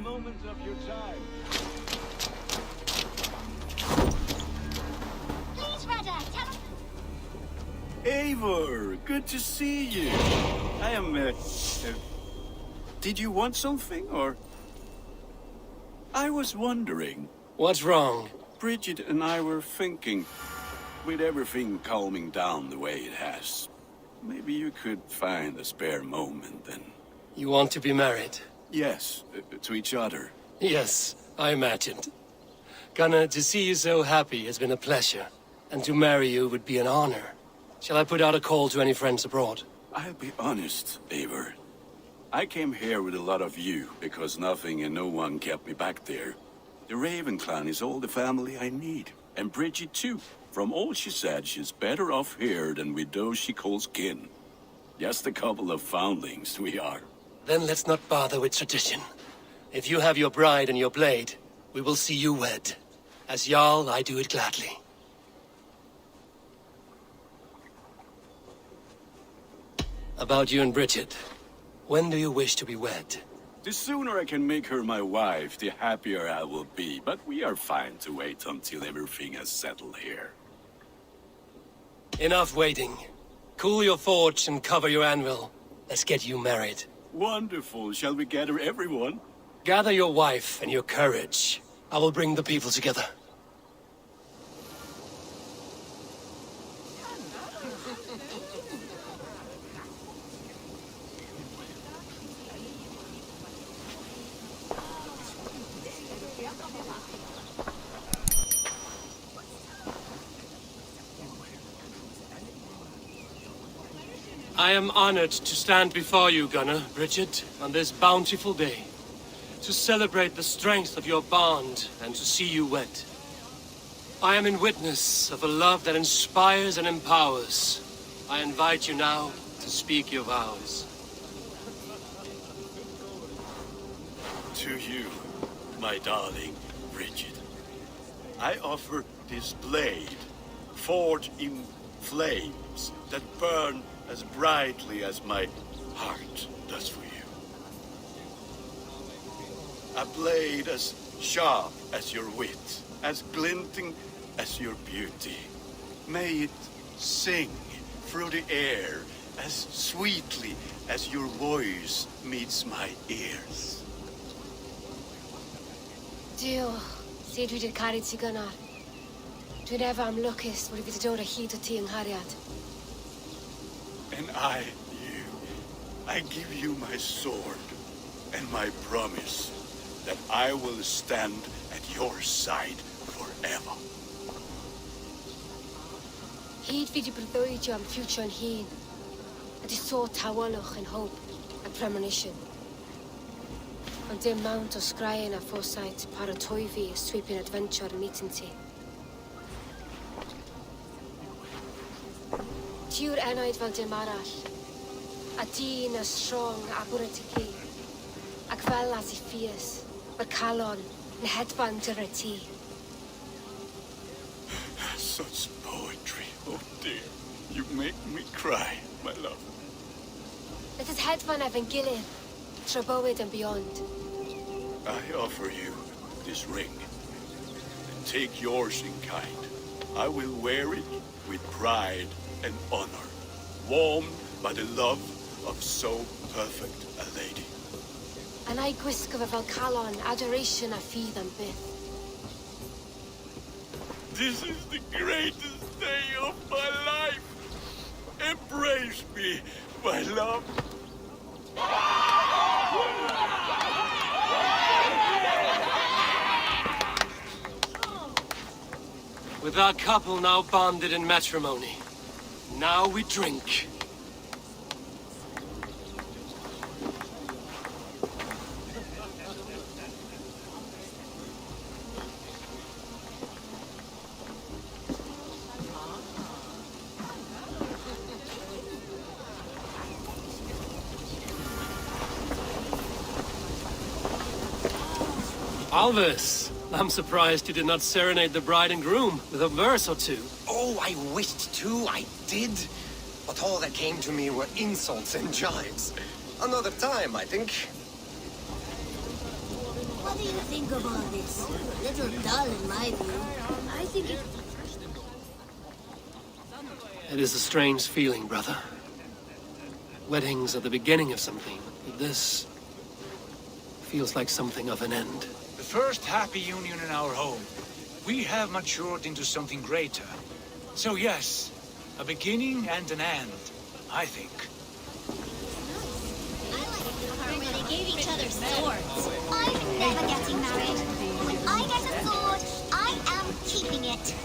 moment of your time. Please, Rudder, tell us. Eivor, good to see you. I am, did you want something, or? I was wondering. What's wrong? Bridget and I were thinking, with everything calming down the way it has, maybe you could find a spare moment and... You want to be married? Yes, to each other. Yes, I imagined. Gunnar, to see you so happy has been a pleasure. And to marry you would be an honor. Shall I put out a call to any friends abroad? I'll be honest, Eivor. I came here with a lot of you, because nothing and no one kept me back there. The Raven clan is all the family I need. And Bridget too. From all she said, she's better off here than with those she calls kin. Just a couple of foundlings we are. Then let's not bother with tradition. If you have your bride and your blade, we will see you wed. As Jarl, I do it gladly. About you and Bridget. When do you wish to be wed? The sooner I can make her my wife, the happier I will be. But we are fine to wait until everything has settled here. Enough waiting. Cool your forge and cover your anvil. Let's get you married. Wonderful. Shall we gather everyone? Gather your wife and your courage. I will bring the people together. I am honored to stand before you, Gunnar, Bridget, on this bountiful day. To celebrate the strength of your bond and to see you wed. I am in witness of a love that inspires and empowers. I invite you now to speak your vows. To you, my darling Bridget, I offer this blade, forged in flames that burn as brightly as my heart does for you. A blade as sharp as your wit, as glinting as your beauty. May it sing through the air as sweetly as your voice meets my ears. Dio, sé dwi 'di'r caru ti Gunnar. Dwi'n efo am lwcus bod I wedi dod o hyd o ti yng nghariad. And I give you my sword and my promise that I will stand at your side forever. Hyd fi 'di breuddwydio am ffiwtio yn hun. A di sôn tawolwch yn hope a premonition. Ond dim mount o sgraen a foresight paratoi fi a sweeping adventure meeting ti. Tiw'r enaid fel dim arall. A dyn as strong a bwrdd ti gi. Ac fel as I ffies, mae'r calon yn hedfan dyr y ti. Such poetry, oh dear. You make me cry, my love. Let us hedfan efo'n gilydd, tro bywyd and beyond. I offer you this ring. And take yours in kind. I will wear it with pride and honor, warmed by the love of so perfect a lady. And I gwisgo fe fel calon, adoration a ffydd am byth. This is the greatest day of my life. Embrace me, my love. With our couple now bonded in matrimony, now we drink. Alvis, I'm surprised you did not serenade the bride and groom with a verse or two. Oh, I wished to, I did. But all that came to me were insults and jibes. Another time, I think. What do you think of all this? A little dull in my view. I think it... It is a strange feeling, brother. Weddings are the beginning of something, but this feels like something of an end. The first happy union in our home. We have matured into something greater. So yes, a beginning and an end, I think. I like the part where they gave each other swords. I'm never getting married. When I get a sword, I am keeping it.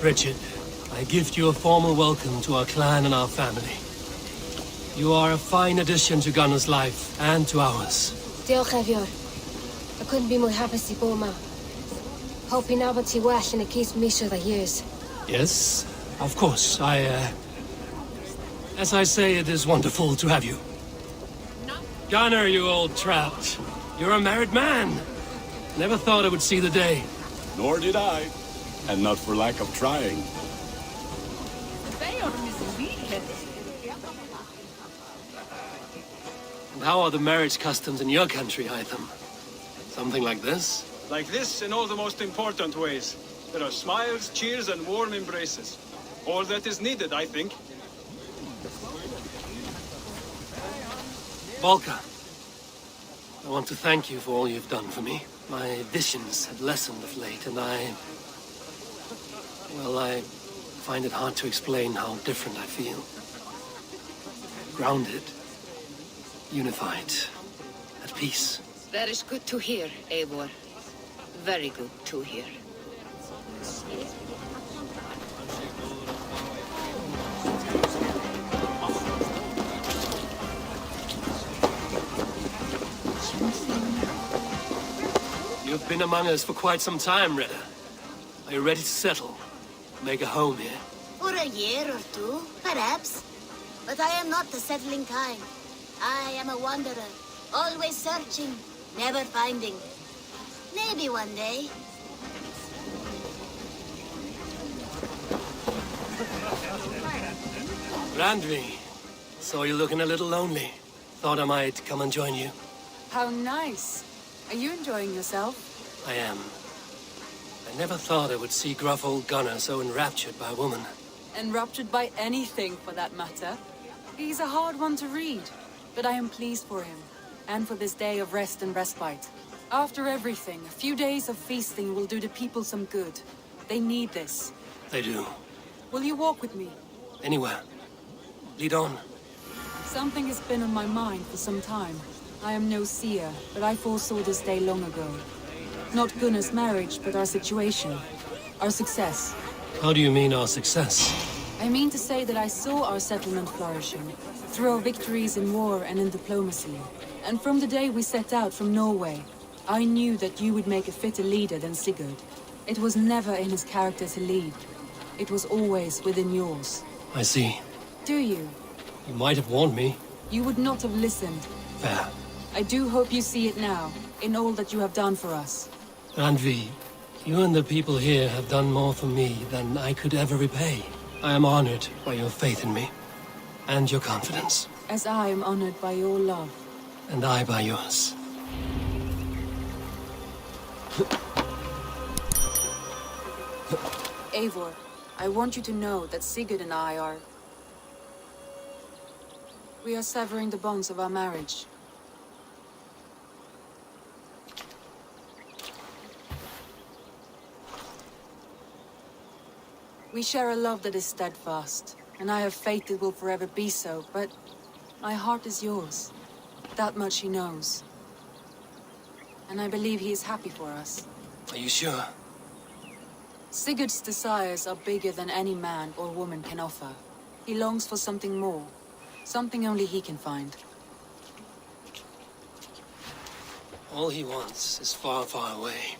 Richard, I gift you a formal welcome to our clan and our family. You are a fine addition to Gunnar's life and to ours. Diolch Evior. I couldn't be more happy to bo ma. Hope you know about you well and it keeps me through the years. Yes, of course. As I say, it is wonderful to have you. Gunnar, you old trout. You're a married man. Never thought I would see the day. Nor did I. And not for lack of trying. And how are the marriage customs in your country, Hytham? Something like this? Like this in all the most important ways. There are smiles, cheers, and warm embraces. All that is needed, I think. Volka, I want to thank you for all you've done for me. My visions have lessened of late, and I find it hard to explain how different I feel. Grounded, unified, at peace. That is good to hear, Eivor. Very good to hear. You've been among us for quite some time, Reda. Are you ready to settle? Make a home here? For a year or two, perhaps. But I am not the settling kind. I am a wanderer, always searching, never finding. Maybe one day. Randvi, saw you looking a little lonely. Thought I might come and join you. How nice. Are you enjoying yourself? I am. I never thought I would see gruff old Gunnar so enraptured by a woman. Enraptured by anything, for that matter. He's a hard one to read, but I am pleased for him, and for this day of rest and respite. After everything, a few days of feasting will do the people some good. They need this. They do. Will you walk with me? Anywhere. Lead on. Something has been on my mind for some time. I am no seer, but I foresaw this day long ago. Not Gunnar's marriage, but our situation. Our success. How do you mean our success? I mean to say that I saw our settlement flourishing, through our victories in war and in diplomacy. And from the day we set out from Norway, I knew that you would make a fitter leader than Sigurd. It was never in his character to lead. It was always within yours. I see. Do you? You might have warned me. You would not have listened. Fair. I do hope you see it now, in all that you have done for us. Randvi, you and the people here have done more for me than I could ever repay. I am honored by your faith in me, and your confidence. As I am honored by your love. And I by yours. Eivor, I want you to know that Sigurd and I are... We are severing the bonds of our marriage. We share a love that is steadfast, and I have faith it will forever be so, but my heart is yours. That much he knows. And I believe he is happy for us. Are you sure? Sigurd's desires are bigger than any man or woman can offer. He longs for something more, something only he can find. All he wants is far, far away.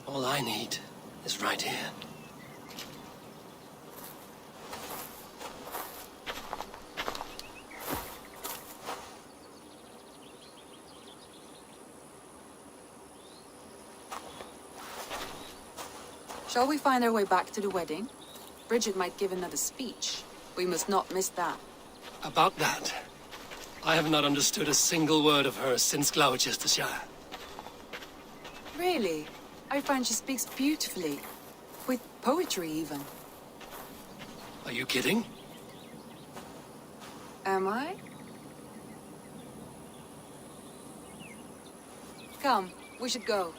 All I need is right here. Shall we find our way back to the wedding? Bridget might give another speech. We must not miss that. About that, I have not understood a single word of hers since Gloucestershire. Really? I find she speaks beautifully. With poetry, even. Are you kidding? Am I? Come, we should go.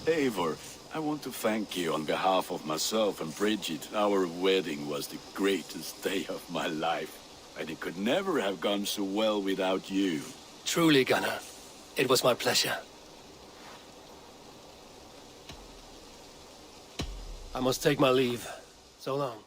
Eivor, I want to thank you on behalf of myself and Bridget. Our wedding was the greatest day of my life, and it could never have gone so well without you. Truly, Gunnar. It was my pleasure. I must take my leave. So long.